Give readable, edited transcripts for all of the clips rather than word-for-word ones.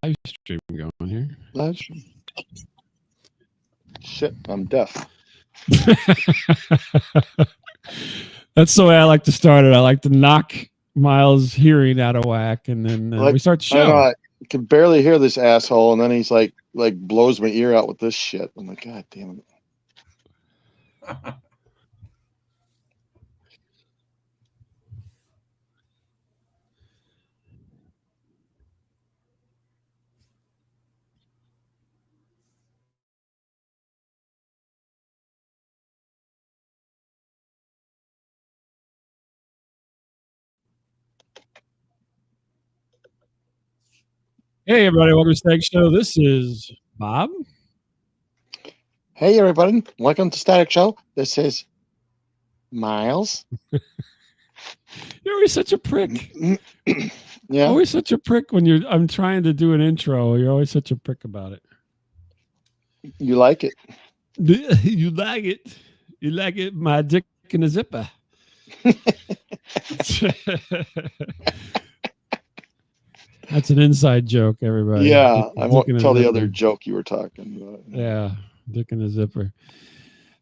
live stream going here. Live stream. Shit, I'm deaf. That's the way I like to start it. I like to knock Miles' hearing out of whack, and then we start the show. I know, I can barely hear this asshole, and then he's like blows my ear out with this shit. I'm like, God damn it. Hey, everybody. Welcome to Static Show. This is Bob. Hey, everybody. Welcome to Static Show. This is Miles. You're always such a prick. Yeah. Always such a prick when I'm trying to do an intro. You're always such a prick about it. You like it. You like it. You like it, my dick in a zipper. That's an inside joke, everybody. Yeah, I won't tell the other joke you were talking about. Yeah, dick in a zipper.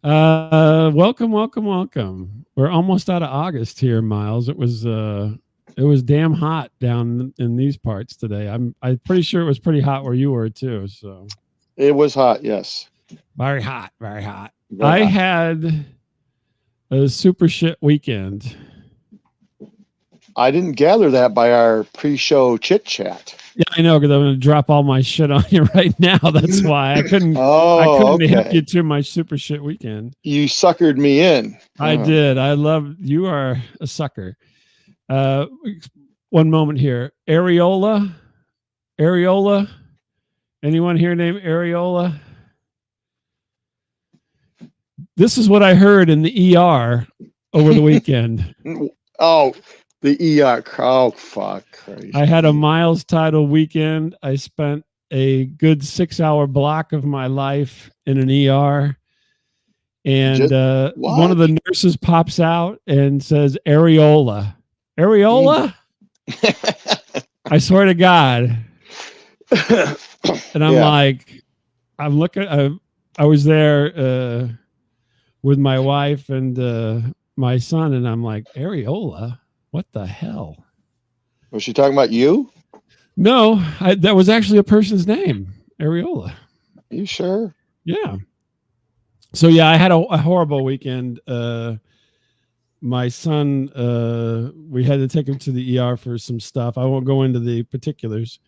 Welcome. We're almost out of August here, Miles. It was damn hot down in these parts today. I'm pretty sure it was pretty hot where you were too. So it was hot, yes. Very hot. Very hot. I had a super shit weekend. I didn't gather that by our pre-show chit chat. Yeah, I know, because I'm going to drop all my shit on you right now. That's why I couldn't. Hit you to my super shit weekend. You suckered me in. I did. I love you. Are a sucker. One moment here. Areola. Anyone here named Areola? This is what I heard in the ER over the weekend. Oh. The ER. Oh, fuck. Christ. I had a Miles title weekend. I spent a good 6-hour block of my life in an ER. And one of the nurses pops out and says, Areola. Areola? I swear to God. And I'm like, I'm looking. I was there with my wife and my son, and I'm like, Areola? What the hell? Was she talking about you? No, that was actually a person's name, Areola. You sure? Yeah. So yeah, I had a horrible weekend. My son, we had to take him to the ER for some stuff. I won't go into the particulars,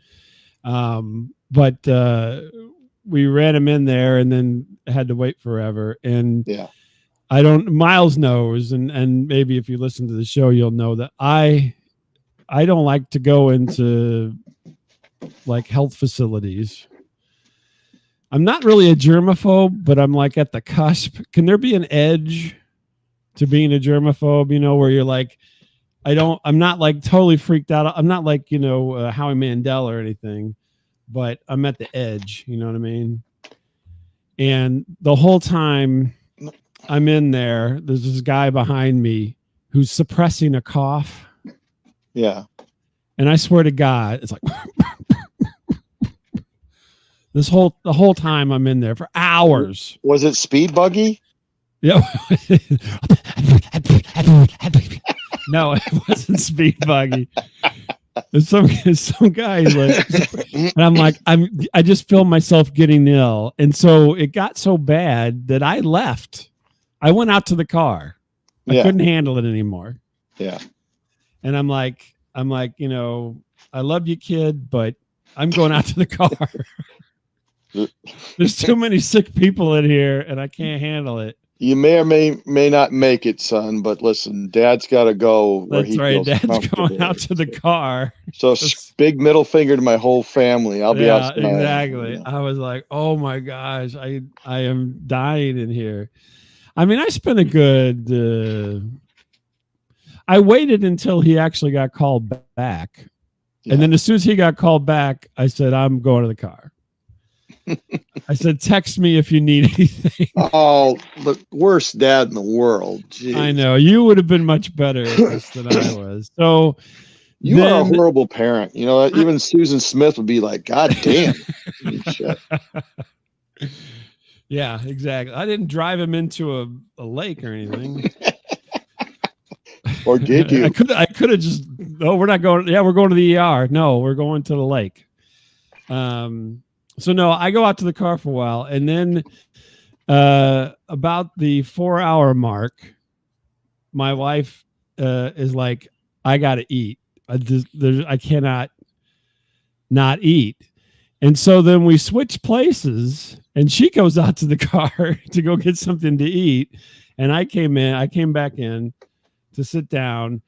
but we ran him in there and then had to wait forever. And yeah. Miles knows, and maybe if you listen to the show, you'll know that I don't like to go into like health facilities. I'm not really a germaphobe, but I'm like at the cusp. Can there be an edge to being a germaphobe, where you're like, I'm not like totally freaked out. I'm not like, Howie Mandel or anything, but I'm at the edge, you know what I mean? And the whole time I'm in there's this guy behind me who's suppressing a cough. Yeah. And I swear to God, it's like the whole time I'm in there for hours. Was it Speed Buggy? Yeah. No, it wasn't Speed Buggy. There's some guy like, and I'm like, I just feel myself getting ill. And so it got so bad that I left. I went out to the car. I couldn't handle it anymore. Yeah. And I'm like, I love you, kid, but I'm going out to the car. There's too many sick people in here and I can't handle it. You may or may not make it, son, but listen, Dad's got to go where That's right. Dad's going out to the car. So big middle finger to my whole family. I'll be outside. Exactly. Yeah. I was like, oh my gosh, I am dying in here. I mean, I spent a good. I waited until he actually got called back, and then as soon as he got called back, I said, "I'm going to the car." I said, "Text me if you need anything." Oh, the worst dad in the world. Jeez. I know you would have been much better at this than I was. So You are a horrible parent. You know, even Susan Smith would be like, God damn. Shit. Yeah, exactly. I didn't drive him into a lake or anything. Or did you? I could have just, no, we're not going. Yeah, we're going to the ER. No, we're going to the lake. So no, I go out to the car for a while, and then about the 4-hour mark, my wife is like, I got to eat. I cannot not eat. And so then we switch places, and she goes out to the car to go get something to eat. And I came back in to sit down.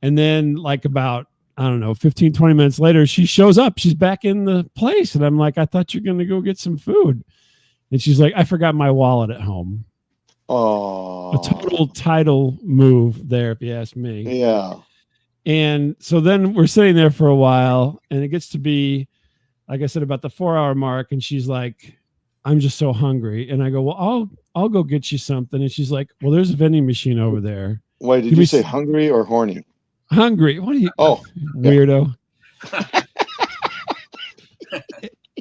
And then like about, I don't know, 15, 20 minutes later, she shows up. She's back in the place. And I'm like, I thought you're going to go get some food. And she's like, I forgot my wallet at home. Oh, a total title move there, if you ask me. Yeah. And so then we're sitting there for a while, and it gets to be, like I said, about the 4-hour mark. And she's like, I'm just so hungry. And I go, well, I'll go get you something. And she's like, well, there's a vending machine over there. Wait, did you say hungry or horny? Hungry. What are you? Oh, weirdo.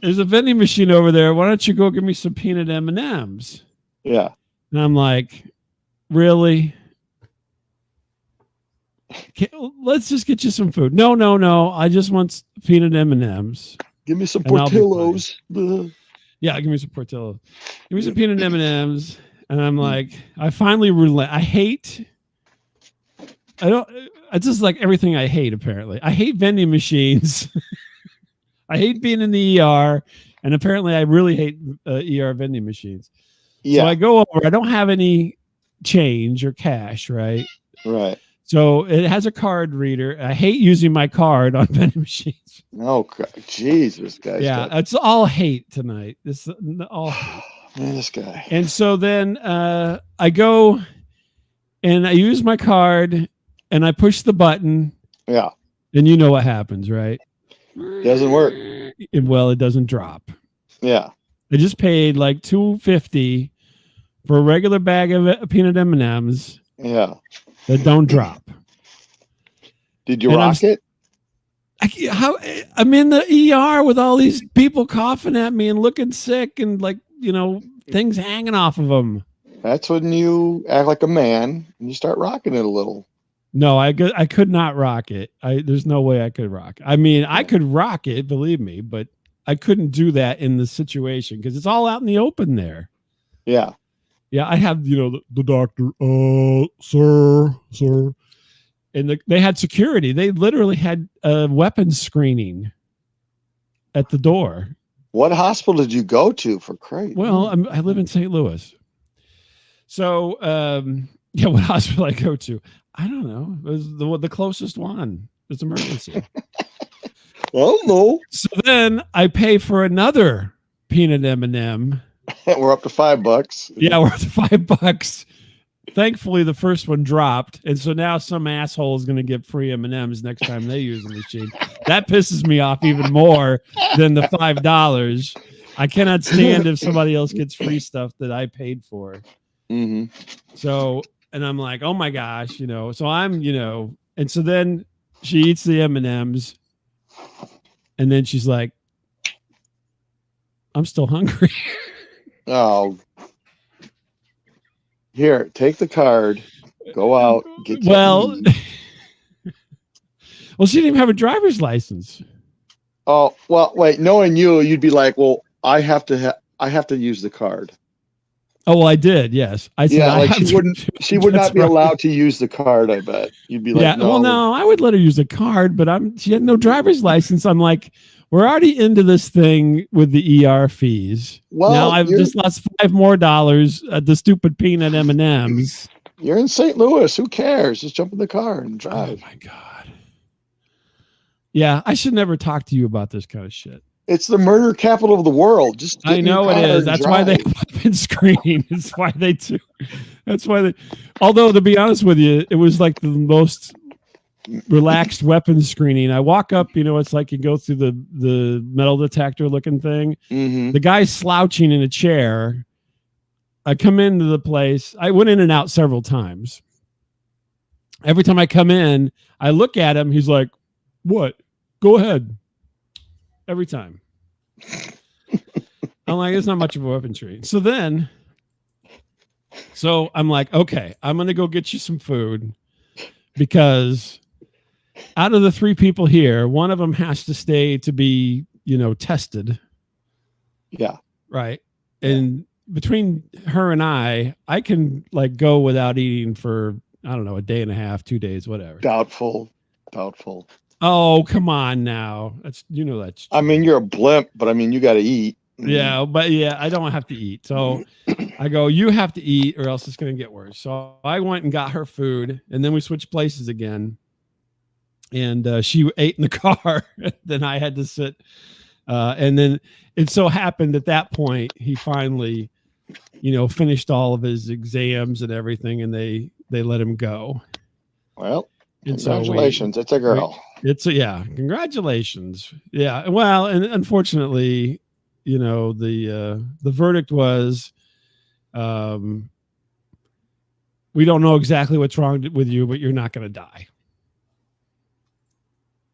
There's a vending machine over there. Why don't you go give me some peanut M&Ms? Yeah. And I'm like, really? Let's just get you some food. No. I just want peanut M&Ms. Give me some Portillos. Yeah, give me some Portillos. Give me some peanut M&Ms. And I'm like, I finally relent. It's just like everything I hate, apparently. I hate vending machines. I hate being in the ER. And apparently I really hate ER vending machines. Yeah. So I go over. I don't have any change or cash, right? Right. So it has a card reader. I hate using my card on vending machines. Oh, Jesus, guys. Yeah, it's all hate tonight. This all hate. Man, this guy. And so then I go and I use my card and I push the button. Yeah. And you know what happens, right? Doesn't work. Well, it doesn't drop. Yeah. I just paid like $2.50 for a regular bag of peanut M&Ms. Yeah. That don't drop. Did you rock it? I'm in the ER with all these people coughing at me and looking sick and like, things hanging off of them. That's when you act like a man and you start rocking it a little. No, I could not rock it. There's no way I could rock. I mean, I could rock it, believe me, but I couldn't do that in the situation because it's all out in the open there. Yeah. Yeah, I have, the doctor, sir. And they had security. They literally had a weapons screening at the door. What hospital did you go to for Christ? Well, I live in St. Louis. So, what hospital I go to? I don't know. It was the closest one. It's emergency. Well, no. So then I pay for another peanut M&M. We're up to $5. Yeah, we're up to $5. Thankfully, the first one dropped, and so now some asshole is going to get free M&Ms next time they use the machine. That pisses me off even more than the $5. I cannot stand if somebody else gets free stuff that I paid for. Mm-hmm. So, and I'm like, oh my gosh, So I'm, and so then she eats the M&Ms, and then she's like, I'm still hungry. Oh, here, take the card, go out, get to well, she didn't even have a driver's license. Oh, well, wait, knowing you'd be like, well, I have to use the card. Oh, well, I did. Yes. I said, she would not be allowed to use the card. I bet you'd be like, yeah, no. Well, no, I would let her use the card, but she had no driver's license. I'm like, we're already into this thing with the ER fees. Well, now I've just lost $5 more at the stupid peanut M&Ms. You're in St. Louis. Who cares? Just jump in the car and drive. Oh my God. Yeah, I should never talk to you about this kind of shit. It's the murder capital of the world. Just I know it is. That's why they have been screening. That's why they do. That's why they. Although to be honest with you, it was like the most relaxed weapons screening. I walk up, it's like you go through the metal detector looking thing. Mm-hmm. The guy's slouching in a chair. I come into the place. I went in and out several times. Every time I come in, I look at him. He's like, What? Go ahead. Every time. I'm like, it's not much of a weaponry. So I'm like, okay, I'm going to go get you some food because out of the 3 people here, one of them has to stay to be, tested. Yeah. Right. And between her and I can like go without eating for, I don't know, a day and a half, 2 days, whatever. Doubtful. Oh, come on now. That's that's true. I mean, you're a blimp, but I mean, you got to eat. Yeah, but I don't have to eat. So I go, you have to eat or else it's going to get worse. So I went and got her food and then we switched places again. And she ate in the car. Then I had to sit. And then it so happened at that point, he finally, finished all of his exams and everything, and they let him go. Well, and congratulations. It's a girl. Congratulations. Yeah. Well, and unfortunately, the verdict was, we don't know exactly what's wrong with you, but you're not going to die.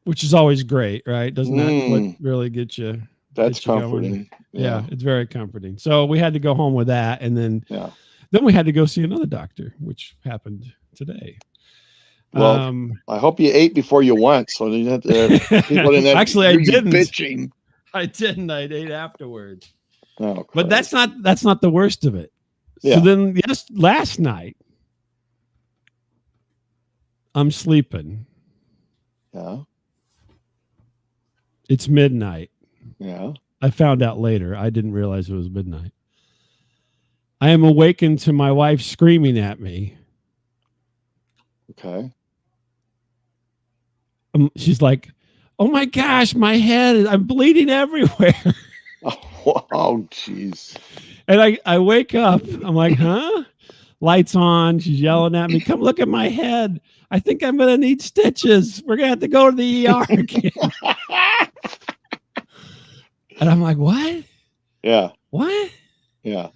Which is always great, right? Doesn't that what really get you? That's comforting. Yeah, it's very comforting. So we had to go home with that, and then we had to go see another doctor, which happened today. Well, I hope you ate before you went, so you didn't people didn't have actually I didn't. Bitching. I didn't. I ate afterwards. Oh, but that's not the worst of it. Yeah. So then, last night I'm sleeping. Yeah. It's midnight. Yeah. I found out later. I didn't realize it was midnight. I am awakened to my wife screaming at me. Okay. She's like, "Oh my gosh, my head! I'm bleeding everywhere." Oh, jeez. And I wake up. I'm like, "Huh?" Lights on. She's yelling at me. "Come look at my head. I think I'm going to need stitches. We're going to have to go to the ER again." And I'm like, "What?" Yeah. What? Yeah.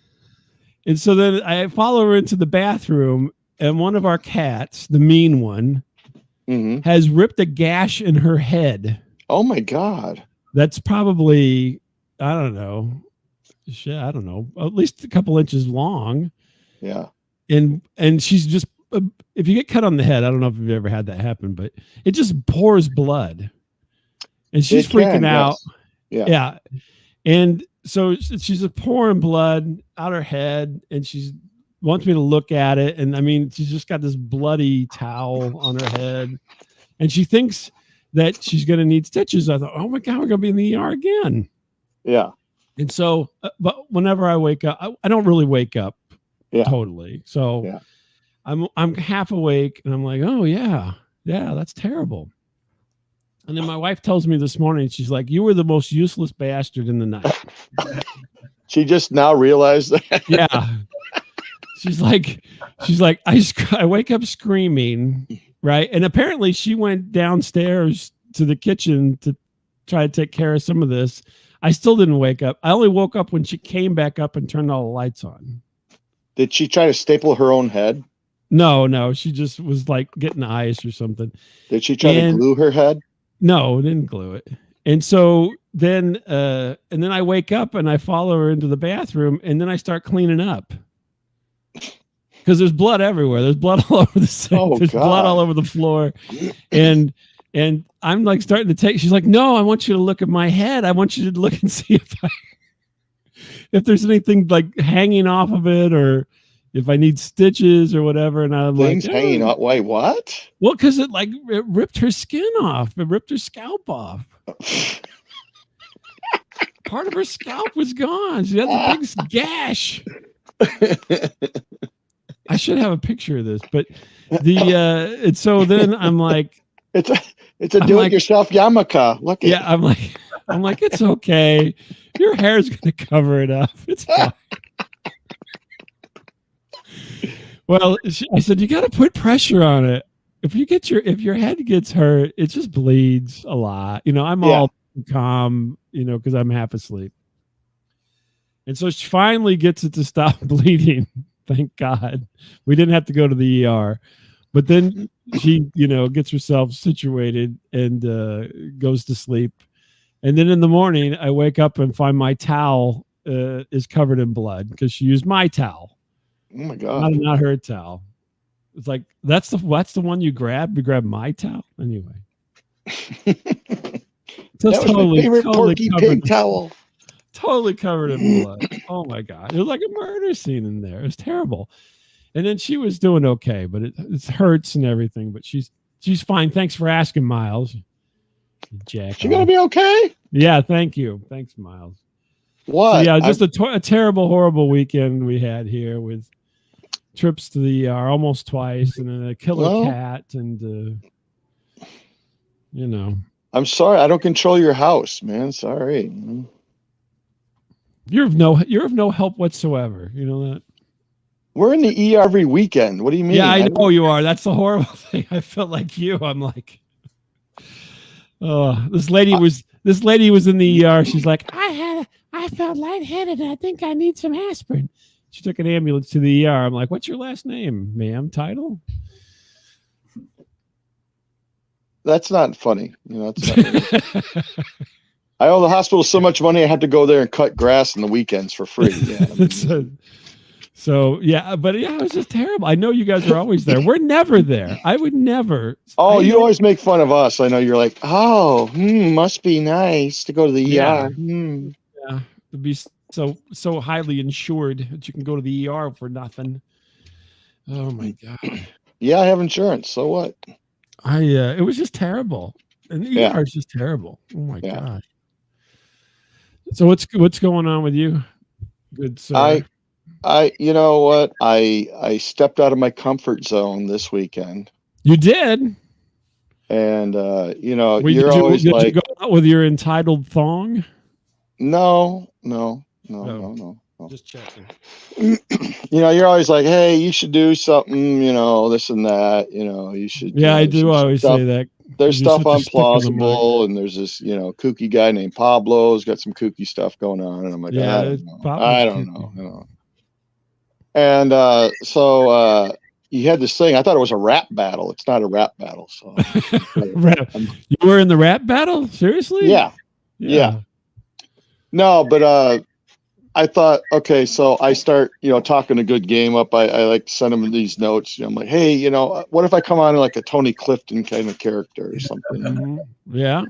And so then I follow her into the bathroom, and one of our cats, the mean one, has ripped a gash in her head. Oh my God. That's probably, I don't know, at least a couple inches long. Yeah. And she's just, if you get cut on the head, I don't know if you've ever had that happen, but it just pours blood. And she's freaking out. Yes. Yeah. And so she's pouring blood out her head, and she wants me to look at it. And I mean, she's just got this bloody towel on her head, and she thinks that she's going to need stitches. I thought, oh my God, we're going to be in the ER again. Yeah. And so, but whenever I wake up, I don't really wake up totally. So I'm half awake, and I'm like, oh yeah, that's terrible. And then my wife tells me this morning, she's like, "You were the most useless bastard in the night." She just now realized that. Yeah. She's like, I wake up screaming, right? And apparently she went downstairs to the kitchen to try to take care of some of this. I still didn't wake up. I only woke up when she came back up and turned all the lights on. Did she try to staple her own head? No. She just was like getting ice or something. Did she try to glue her head? No, didn't glue it. And so then I wake up and I follow her into the bathroom, and then I start cleaning up because there's blood everywhere. There's blood all over the sink. There's blood all over the floor. And I'm like starting to take, she's like, "No, I want you to look at my head. I want you to look and see if there's anything like hanging off of it, or if I need stitches or whatever." And I'm things hanging off. Wait, what? Well, because it ripped her skin off. It ripped her scalp off. Part of her scalp was gone. She had a big gash. I should have a picture of this, but and so then I'm like, it's a do-it-yourself yarmulke. Look at I'm like, it's okay. Your hair's gonna cover it up. It's fine. Well, I said, you got to put pressure on it. If your head gets hurt, it just bleeds a lot. I'm all calm, because I'm half asleep. And so she finally gets it to stop bleeding. Thank God. We didn't have to go to the ER. But then she, gets herself situated and goes to sleep. And then in the morning, I wake up and find my towel is covered in blood because she used my towel. Oh my God. Not her towel. It's like, that's the one you grabbed? You grabbed my towel? Anyway. That was my favorite Porky Pig towel. Totally covered in blood. Oh my God. It was like a murder scene in there. It was terrible. And then she was doing okay, but it hurts and everything. But she's fine. Thanks for asking, Miles. Jack. She gonna be okay? Yeah, thank you. Thanks, Miles. What? So, yeah, just a terrible, horrible weekend we had here with trips to the ER almost twice, and then a killer cat, and I'm sorry, I don't control your house, man. Sorry. You're of no help whatsoever. You know that. We're in the ER every weekend. What do you mean? Yeah, I know you are. That's the horrible thing. I felt like you. I'm like, oh, this lady was in the ER. She's like, I felt lightheaded. And I think I need some aspirin. She took an ambulance to the ER. I'm like, what's your last name, ma'am? Title? That's not funny. That's not funny. I owe the hospital so much money. I had to go there and cut grass on the weekends for free. Yeah. So yeah, but yeah, it was just terrible. I know you guys are always there. We're never there. I would never. Oh, you always make fun of us. I know you're like, oh, must be nice to go to the ER. Yeah, to be so highly insured that you can go to the ER for nothing. Oh my God. Yeah, I have insurance. So what? It was just terrible, and the ER is just terrible. Oh my gosh. So what's going on with you? Good sir. You know what? I stepped out of my comfort zone this weekend. You did? And did always you like, go out with your entitled thong? No. Just checking. You're always like, hey, you should do something, this and that, you should. Yeah, I do always say that. There's stuff unplausible, and there's this, kooky guy named Pablo who's got some kooky stuff going on, and I'm like, I don't know. And so you had this thing. I thought it was a rap battle. It's not a rap battle. So you were in the rap battle? Seriously? Yeah. No, but I thought, okay, so I start, talking a good game up. I like send him these notes. I'm like, hey, what if I come on like a Tony Clifton kind of character or something? Mm-hmm. Yeah.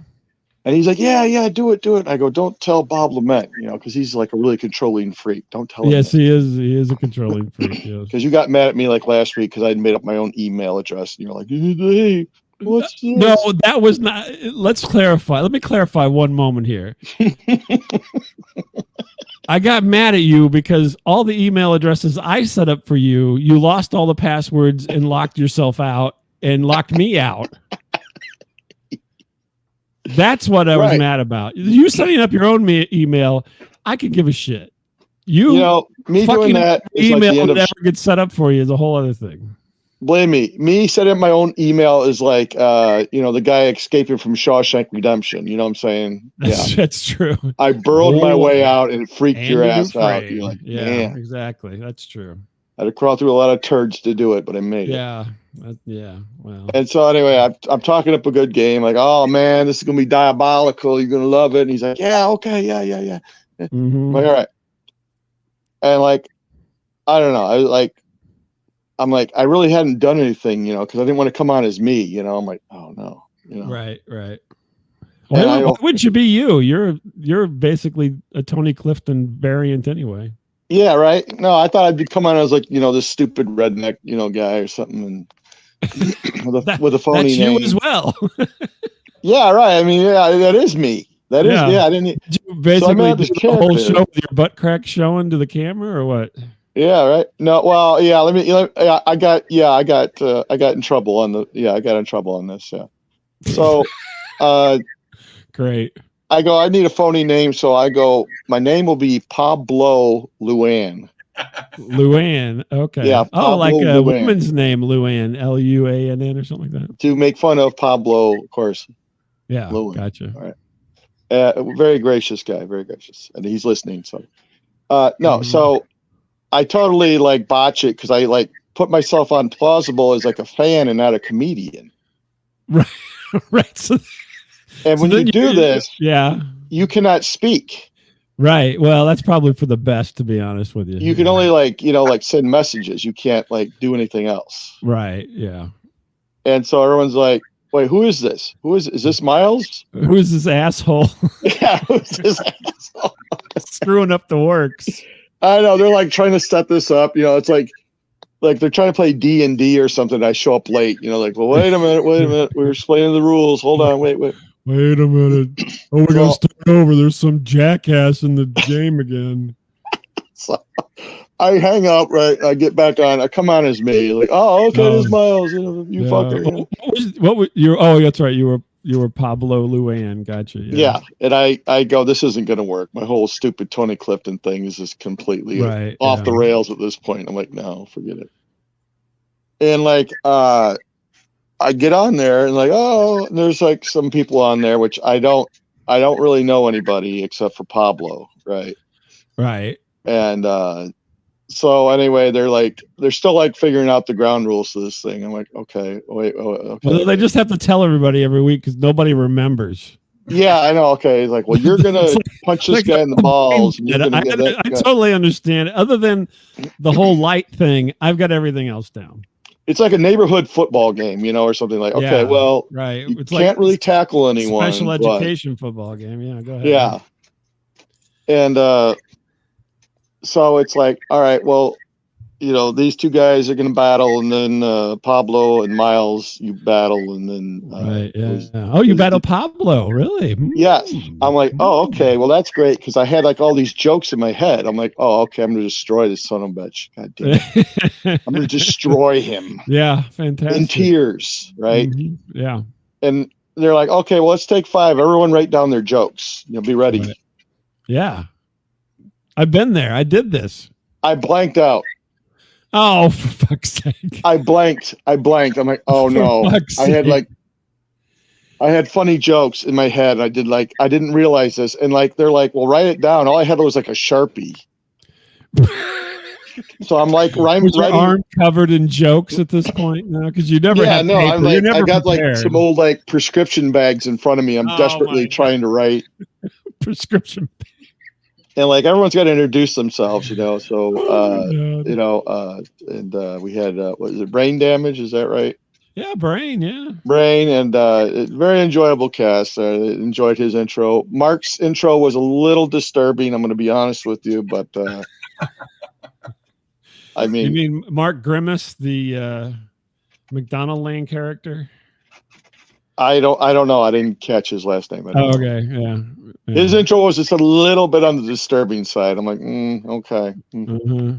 And he's like, yeah, do it. I go, don't tell Bob Lement, because he's like a really controlling freak. Don't tell him. Yes, he is. He is a controlling freak. Because you got mad at me like last week because I'd made up my own email address, and you're like, hey, what's this? No, that was not. Let's clarify. Let me clarify one moment here. I got mad at you because all the email addresses I set up for you, you lost all the passwords and locked yourself out and locked me out. That's what I was mad about. You setting up your own email, I could give a shit. Me doing that email like never gets set up for you is a whole other thing. Blame me. Me setting up my own email is like, the guy escaping from Shawshank Redemption. You know what I'm saying? That's true. I burrowed my way out and it freaked your ass out. You're like, man. Exactly. That's true. I had to crawl through a lot of turds to do it, but I made it. Yeah. Well. And so anyway, I'm talking up a good game. Like, oh man, this is gonna be diabolical. You're gonna love it. And he's like, yeah, okay, yeah. Mm-hmm. Like, all right. And like, I don't know. I'm like, I really hadn't done anything, because I didn't want to come on as me. I'm like, oh no. Right. Well, why wouldn't you be you? You're basically a Tony Clifton variant anyway. Yeah, right. No, I thought I'd be come on as like, this stupid redneck, guy or something, and with a phony that's name. You as well. Yeah, right. I mean, that is me. That is. Yeah, I didn't. Did you basically do the whole show with your butt crack showing to the camera, or what? Yeah, right. No, well, yeah. I got in trouble on I got in trouble on this. Yeah. So, great. I go, I need a phony name. So I go, my name will be Pablo Luan. Luan. Okay. Yeah. Pablo like a Luan. Woman's name, Luan, Luann or something like that. To make fun of Pablo, of course. Yeah. Luan. Gotcha. All right. Very gracious guy. Very gracious. And he's listening. So, no. Mm-hmm. So I totally botch it because I put myself on plausible as like a fan and not a comedian. Right. Right. So when you do this, yeah, you cannot speak. Right. Well, that's probably for the best, to be honest with you. You can only like send messages. You can't like do anything else. Right. Yeah. And so everyone's like, wait, who is this? Is this Miles? Who is this asshole? Yeah, who's this asshole? Screwing up the works. I know, they're like trying to set this up. It's like they're trying to play D&D or something. I show up late. Like, well, wait a minute. We're explaining the rules. Hold on, wait. Wait a minute. Oh, we're gonna start over. There's some jackass in the game again. So I hang up, right? I get back on. I come on as me. Like, oh, okay, this is Miles. You fucker. What were you? Oh, that's right. You were Pablo Luan. Gotcha. Yeah. And I go, this isn't going to work. My whole stupid Tony Clifton thing is just completely off the rails at this point. I'm like, no, forget it. And like, I get on there and like, and there's like some people on there, which I don't really know anybody except for Pablo. Right. Right. And, so anyway, they're still like figuring out the ground rules to this thing. I'm like, okay, wait, okay. Well, they just have to tell everybody every week because nobody remembers. Yeah, I know. Okay, like, well, you're gonna punch this guy in the balls. And I totally understand. Other than the whole light thing, I've got everything else down. It's like a neighborhood football game, or something like. Okay, well, right. It's can't really tackle anyone. Special education football game. Yeah, go ahead. Yeah, and so it's like, all right, well, these two guys are going to battle, and then Pablo and Miles, you battle, and then right, yeah. You battle Pablo, really? Yes. I'm like, oh, okay, well, that's great, because I had like all these jokes in my head. I'm like, oh, okay, I'm going to destroy this son of a bitch. God damn it. I'm going to destroy him. Yeah, fantastic. In tears, right? Mm-hmm. Yeah. And they're like, okay, well, let's take 5. Everyone write down their jokes. Be ready. Right. Yeah. I've been there. I did this. I blanked out. Oh, for fuck's sake. I blanked. I'm like, oh no. I had funny jokes in my head. I didn't realize this. And like, they're like, well, write it down. All I had was like a Sharpie. So I'm like, was your arm covered in jokes at this point now? Because you never had paper. I'm like, I got prepared. Like some old like prescription bags in front of me. I'm desperately trying to write. Prescription bags. And like everyone's got to introduce themselves, So, and we had what is it, brain damage? Is that right? Yeah, brain. Yeah, brain, and very enjoyable cast. Enjoyed his intro. Mark's intro was a little disturbing. I'm going to be honest with you, but I mean, you mean Mark Grimace, the McDonald Lane character? I don't know. I didn't catch his last name. Okay, yeah. His intro was just a little bit on the disturbing side. I'm like, okay. Mm-hmm.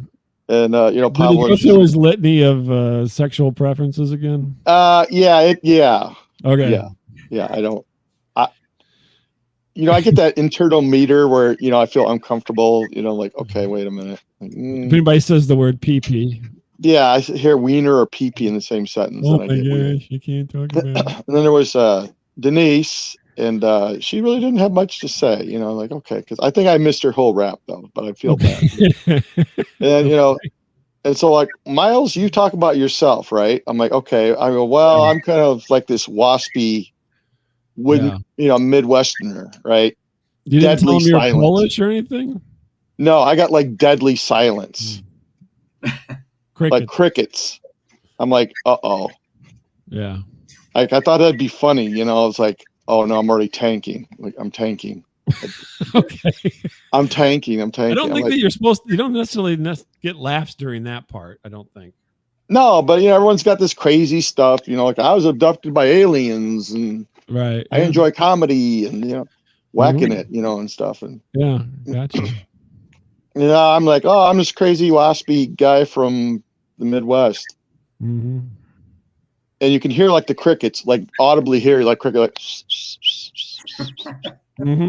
And Pablo. Did he go through his litany of sexual preferences again? Yeah. Okay. Yeah. I get that internal meter where I feel uncomfortable. Like, okay, wait a minute. Like, If anybody says the word pee-pee. Yeah, I hear wiener or pee-pee in the same sentence. Oh my gosh, you can't talk about it. And then there was Denise, and she really didn't have much to say. Like, okay, because I think I missed her whole rap though, but I feel bad. And and so like, Miles, you talk about yourself, right? I'm like, okay. I go, well, I'm kind of like this waspy, Midwesterner, right? You didn't tell him you're Polish or anything? No, I got like deadly silence. Like crickets. I'm like, uh-oh. Yeah. Like, I thought that'd be funny, I was like, oh no, I'm already tanking. Like, I'm tanking. Okay. I'm tanking. I don't think that you don't necessarily get laughs during that part, I don't think. No, but everyone's got this crazy stuff, like I was abducted by aliens, and right. I enjoy comedy and whacking it, and stuff. And yeah, gotcha. I'm like, oh, I'm this crazy waspy guy from the Midwest. Mm-hmm. And you can hear like the crickets, like audibly hear like cricket, like. Mm-hmm.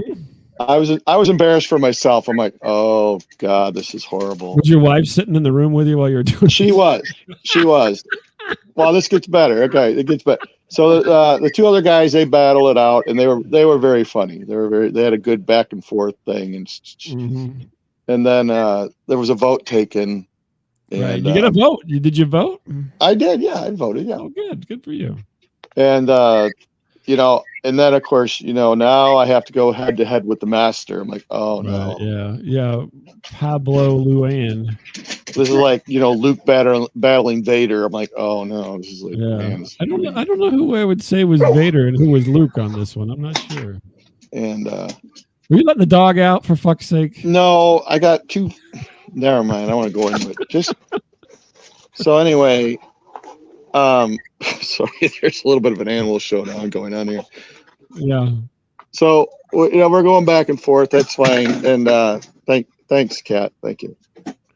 I was embarrassed for myself. I'm like, oh God, this is horrible. Was your wife sitting in the room with you while you were doing? She was. Well, this gets better. Okay, it gets better. So the two other guys, they battle it out, and they were very funny. They had a good back and forth thing, and mm-hmm. and then there was a vote taken. And, right. You get a vote. Did you vote? I did. Yeah, I voted. Yeah. Oh, good for you. And and then of course, now I have to go head to head with the master. I'm like, oh no. Yeah. Pablo Luan. This is like, Luke battling Vader. I'm like, oh no, this is like, man. I don't know who I would say was Vader and who was Luke on this one. I'm not sure. And were you letting the dog out for fuck's sake? No, I got two. Never mind. I want to go into it. Just so anyway, sorry, there's a little bit of an animal showdown going on here. Yeah. So we're going back and forth. That's fine. And thanks, Kat. Thank you.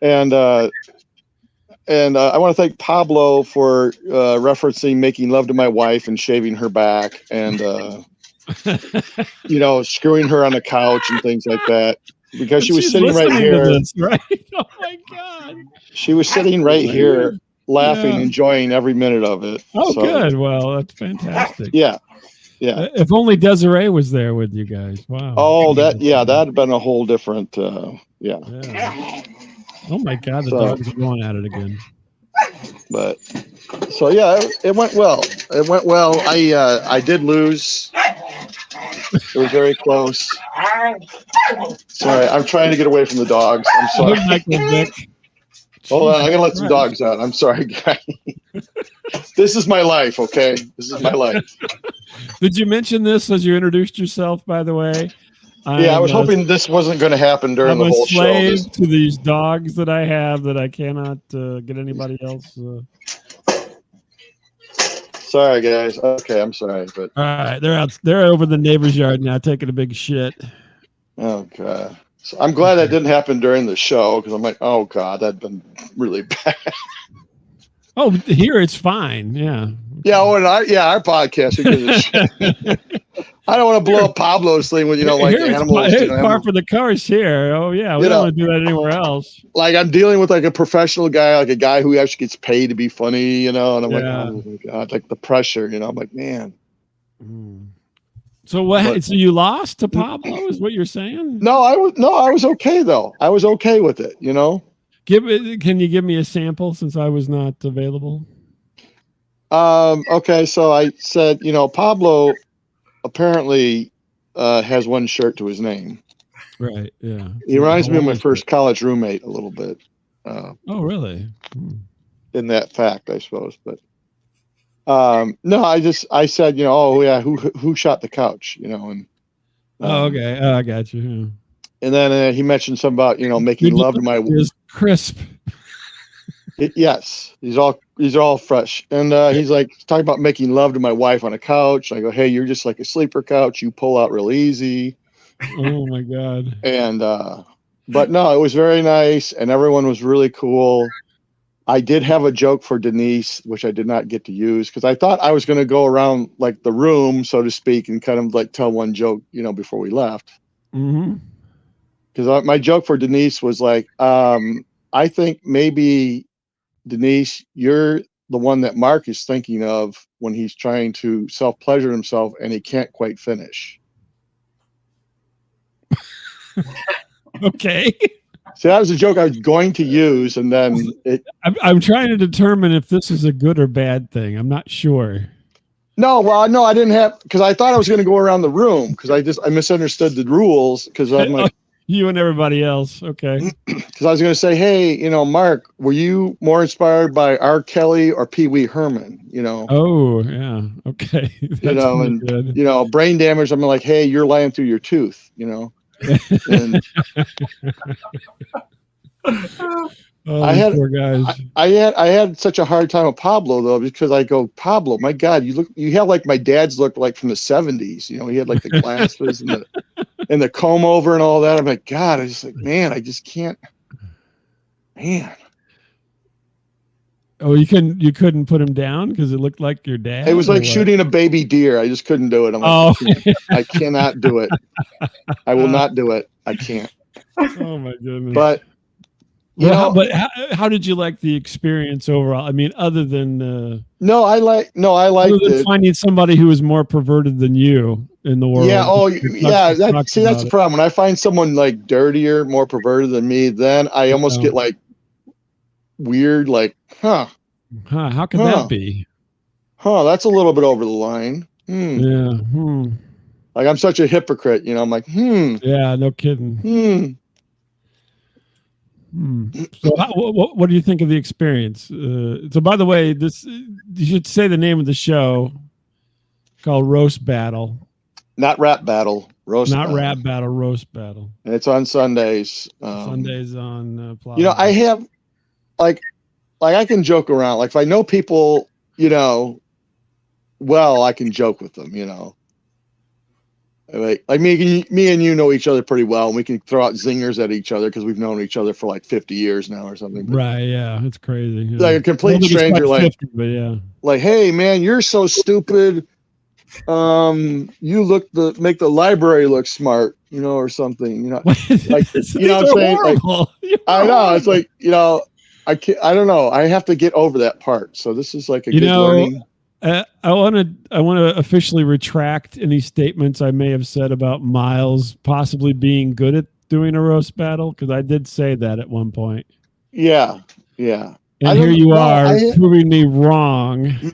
And I want to thank Pablo for referencing making love to my wife and shaving her back and screwing her on the couch and things like that. Because she was sitting right here. This, right? Oh my God. She was sitting right here laughing, enjoying every minute of it. Oh, so, good. Well, that's fantastic. Yeah. If only Desiree was there with you guys. Wow. Oh, that'd have been a whole different yeah. Oh my God, the dogs are going at it again. But so yeah, it went well. It went well. I did lose. It was very close. Sorry, I'm trying to get away from the dogs. I'm sorry. Hold on, I'm gonna let some dogs out. I'm sorry, guys. This is my life, okay? This is my life. Did you mention this as you introduced yourself, by the way? I was hoping this wasn't going to happen during the whole show. I'm a slave to these dogs that I have that I cannot get anybody else. Sorry, guys. Okay, I'm sorry, but all right, they're out. They're over the neighbor's yard now, taking a big shit. Oh God! So I'm glad that didn't happen during the show because I'm like, oh God, that'd been really bad. Oh, here it's fine. Yeah. Yeah. Our podcast. I don't want to blow up Pablo's thing with like animals. Par for the course here. Oh yeah, we don't want to do that anywhere else. Like I'm dealing with like a professional guy, like a guy who actually gets paid to be funny, and I'm like, oh my God, like the pressure, I'm like, man. So what? So you lost to Pablo? Is what you're saying? No, I was okay though. I was okay with it. Can you give me a sample since I was not available? Okay, so I said, Pablo apparently has one shirt to his name. Right. Yeah. He reminds me of my first college roommate a little bit. Oh, really? In that fact, I suppose. But no, I said, oh yeah, who shot the couch? And okay, I got you. Yeah. And then he mentioned something about making love to my wife. Crisp. Yes, these are all fresh. And he's like talking about making love to my wife on a couch. I go, hey, you're just like a sleeper couch. You pull out real easy. Oh my God. And but no, it was very nice, and everyone was really cool. I did have a joke for Denise, which I did not get to use because I thought I was going to go around like the room, so to speak, and kind of like tell one joke, before we left. Mm-hmm. Because my joke for Denise was like, I think maybe, Denise, you're the one that Mark is thinking of when he's trying to self-pleasure himself and he can't quite finish. Okay. So that was a joke I was going to use, and then I'm trying to determine if this is a good or bad thing. I'm not sure. No, I didn't have, because I thought I was going to go around the room because I misunderstood the rules because I'm like, you and everybody else. Okay. Because I was going to say, hey, Mark, were you more inspired by R. Kelly or Pee Wee Herman? Oh, yeah. Okay. That's and good. Brain damage. I'm like, hey, you're lying through your tooth, And poor guys. I had such a hard time with Pablo though, because I go, Pablo, my God, you have like my dad's look like from the 70s. He had like the glasses and the comb over and all that. I'm like, God, I just can't, man. Oh, you couldn't put him down because it looked like your dad? It was like shooting a baby deer. I just couldn't do it. I'm like, I cannot do it. I will not do it. I can't. Oh my goodness. But how did you like the experience overall? I mean, other than I liked it. Finding somebody who is more perverted than you in the world. Yeah. Oh, yeah. That's the problem. When I find someone like dirtier, more perverted than me, then I almost get like, weird, like, how could that be? That's a little bit over the line. Yeah. Like, I'm such a hypocrite, I'm like, Yeah, no kidding. So what do you think of the experience? So by the way, you should say the name of the show, called Roast Battle. Not Rap Battle. Roast Not Battle. Rap Battle, Roast Battle. And it's on Sundays. Sundays on I have, like I can joke around. Like, if I know people, well, I can joke with them, Like me and you know each other pretty well, and we can throw out zingers at each other because we've known each other for like 50 years now or something. But, right? Yeah, it's crazy. Yeah. Like a complete stranger, like 50, but yeah, like, hey man, you're so stupid. You make the library look smart, or something. Like, what I'm saying? Like, I know it's like I can't. I don't know. I have to get over that part. So this is like a good learning. I want to officially retract any statements I may have said about Miles possibly being good at doing a roast battle, because I did say that at one point. Yeah. And here you are proving me wrong.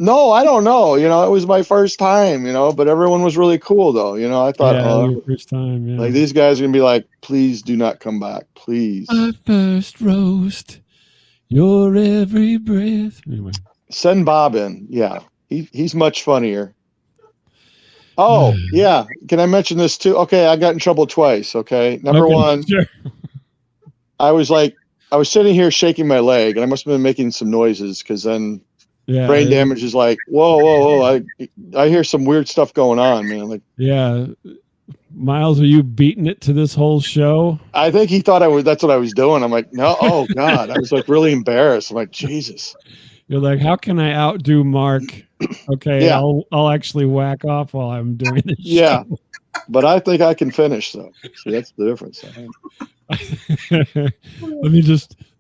No, I don't know. It was my first time. But everyone was really cool though. I thought, first time. Yeah. Like, these guys are gonna be like, please do not come back, please. My first roast, your every breath. Anyway. Send Bob in. Yeah, he's much funnier. Oh, yeah. Can I mention this too? Okay, I got in trouble twice. Okay, number one, sure. I was sitting here shaking my leg, and I must have been making some noises, because then brain damage is like, whoa. I hear some weird stuff going on, man. Like, yeah. Miles, are you beating it to this whole show? I think he thought that's what I was doing. I'm like, no, oh God. I was like really embarrassed. I'm like, Jesus. You're like, how can I outdo Mark? Okay, yeah. I'll actually whack off while I'm doing this. Yeah, but I think I can finish though. See, that's the difference.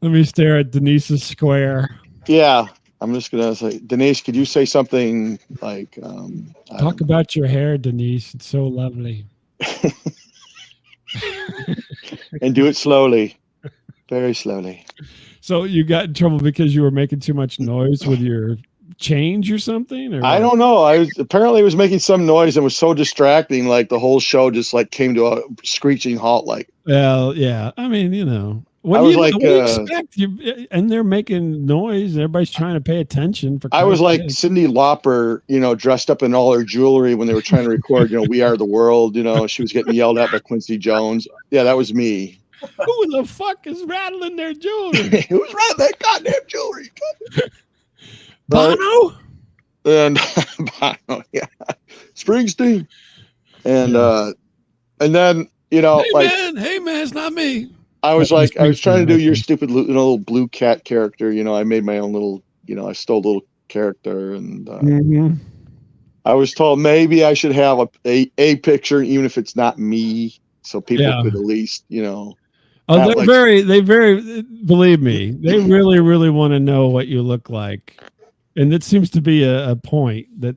Let me stare at Denise's square. Yeah, I'm just gonna say, Denise, could you say something like? Talk about your hair, Denise. It's so lovely. And do it slowly, very slowly. So you got in trouble because you were making too much noise with your change or something? Or I don't know. I was making some noise and was so distracting. Like, the whole show just like came to a screeching halt. Like, well, yeah. I mean, what do you expect? And they're making noise. Everybody's trying to pay attention. I was like Cyndi Lauper, dressed up in all her jewelry when they were trying to record, We Are the World. She was getting yelled at by Quincy Jones. Yeah, that was me. Who the fuck is rattling their jewelry? Who's rattling that goddamn jewelry? Bono? And Bono, yeah. Springsteen. And then, hey man, it's not me. I was like, I was trying to do your stupid little blue cat character. I made my own little, I stole a little character, and I was told maybe I should have a picture, even if it's not me, so people could at least, Oh, they very, believe me, they really, really want to know what you look like. And it seems to be a point that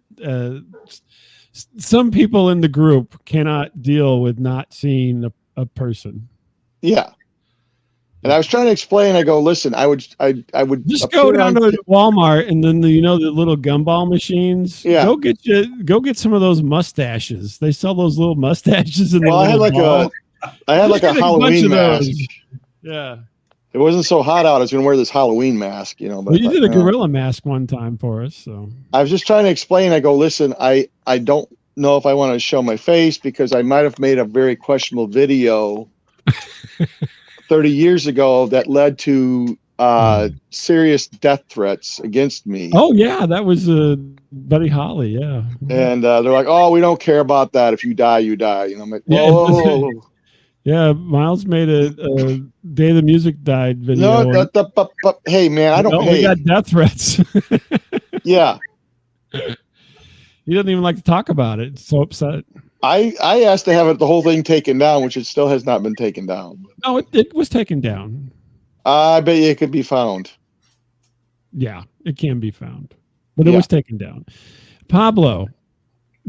some people in the group cannot deal with not seeing a person. Yeah. And I was trying to explain, I go, listen, I would just go down to Walmart, and then the little gumball machines. Yeah. Go get some of those mustaches. They sell those little mustaches in I had like a Halloween mask. Yeah. It wasn't so hot out. I was going to wear this Halloween mask, But you did a gorilla mask one time for us, so. I was just trying to explain. I go, listen, I don't know if I want to show my face, because I might have made a very questionable video 30 years ago that led to serious death threats against me. Oh yeah, that was Buddy Holly, yeah. And they're like, oh, we don't care about that. If you die, you die. I'm like, whoa. Yeah, Miles made a Day the Music Died video. No, hey man, I don't. We got death threats. Yeah. He doesn't even like to talk about it. It's so upset. I asked to have the whole thing taken down, which it still has not been taken down. No, it was taken down. I bet you it could be found. Yeah, it can be found, but it was taken down. Pablo,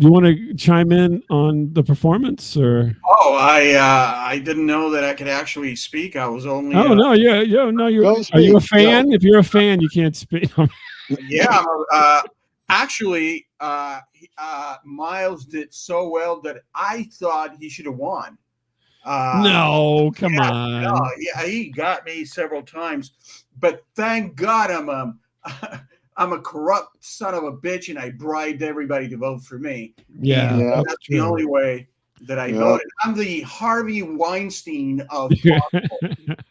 you want to chime in on the performance, or? Oh, I didn't know that I could actually speak. I was only. Oh no, no, are you a fan? If you're a fan, you can't speak. Yeah, actually, Miles did so well that I thought he should have won. No, come on. No, yeah, he got me several times, but thank God I'm a corrupt son of a bitch, and I bribed everybody to vote for me. Yeah, that's the only way that I voted. I'm the Harvey Weinstein of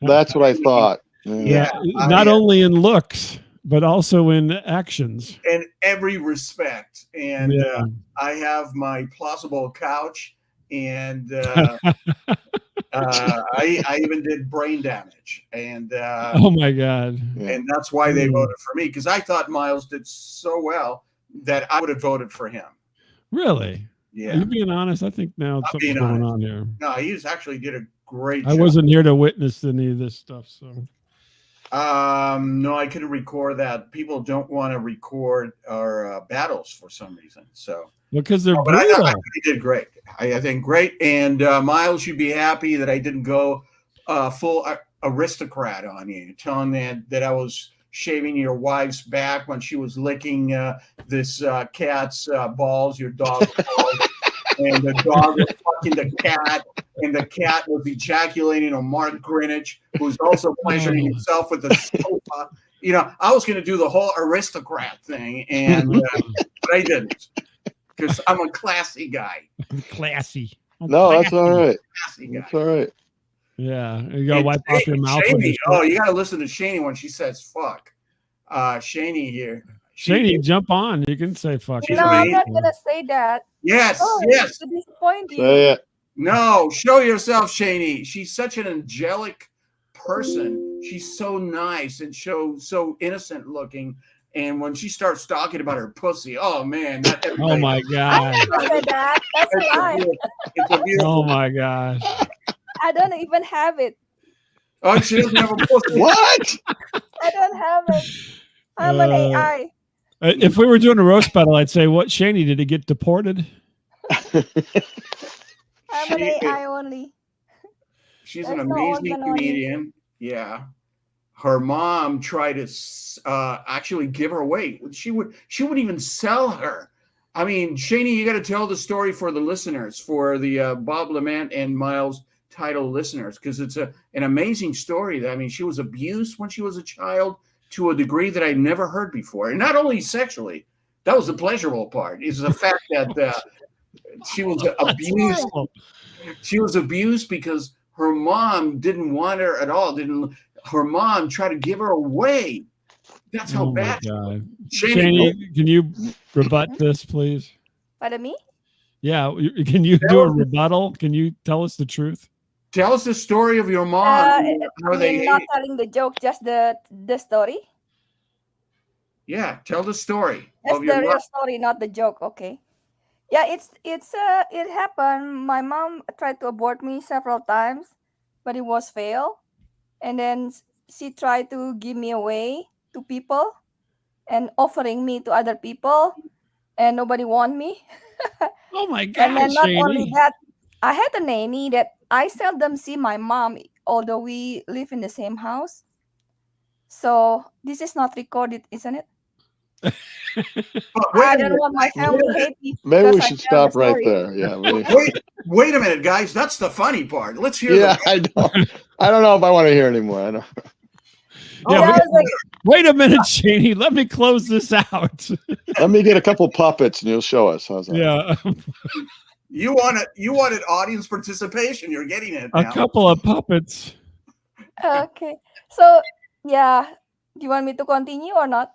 That's what I thought. Yeah, not only in looks, but also in actions. In every respect. And I have my plausible couch, and I even did brain damage. And oh my God. And that's why they voted for me, because I thought Miles did so well that I would have voted for him. Really? Yeah. Are you being honest? I think now something's going on here. No, he actually did a great job. I wasn't here to witness any of this stuff, so. No, I couldn't record that. People don't want to record our battles for some reason. So because they're brutal. I thought he did great. I think great. And Miles should be happy that I didn't go full aristocrat on you, telling that I was shaving your wife's back when she was licking this cat's balls, your dog's balls, and the dog was fucking the cat, and the cat was ejaculating on Mark Greenwich, who's also pleasuring himself with the sofa. You know, I was going to do the whole aristocrat thing, and but I didn't, because I'm a classy guy. Classy. No, that's all right. Classy guy. That's all right. Yeah, you gotta wipe off your mouth. You gotta listen to Shani when she says "fuck." Shani here. Shani, jump on. You can say "fuck." No, I'm not gonna say that. Yes, yes. To disappoint you. No, show yourself, Shani. She's such an angelic person. She's so nice and so innocent looking. And when she starts talking about her pussy, oh man! Oh my God! I never said that. That's a lie. Oh my gosh! I don't even have it. Oh, she doesn't have a pussy. What? I don't have it. I'm an AI. If we were doing a roast battle, I'd say, "What, Shani? Did he get deported?" I'm an AI only. She's an amazing comedian. Yeah. Her mom tried to actually give her away. She wouldn't even sell her. I mean, Shani, you got to tell the story for the listeners, for the Bob Lement and Miles title listeners, because it's an amazing story. I mean, she was abused when she was a child to a degree that I never heard before, and not only sexually. That was the pleasurable part. Is the fact that she was abused. She was abused because her mom didn't want her at all. Her mom tried to give her away. That's how bad. Shani, can you rebut this, please? Pardon me? Yeah, can you do a rebuttal? Can you tell us the truth? Tell us the story of your mom. Not telling the joke, just the story. Yeah, tell the story. That's the real story, not the joke. Okay. Yeah, it happened. My mom tried to abort me several times, but it was fail. And then she tried to give me away to people and offering me to other people, and nobody want me. Oh my God! And then not only that, I had a nanny that I seldom see my mom, although we live in the same house. So this is not recorded, isn't it? I don't want my family to hate me. Maybe we should stop right there. Yeah. Wait a minute, guys. That's the funny part. Let's hear. Yeah, I don't know if I want to hear anymore. I know. Yeah, wait a minute, Shani. Let me close this out. Let me get a couple puppets, and you'll show us. How's that? Yeah. You wanted audience participation. You're getting it now. A couple of puppets. Okay. So yeah, do you want me to continue or not?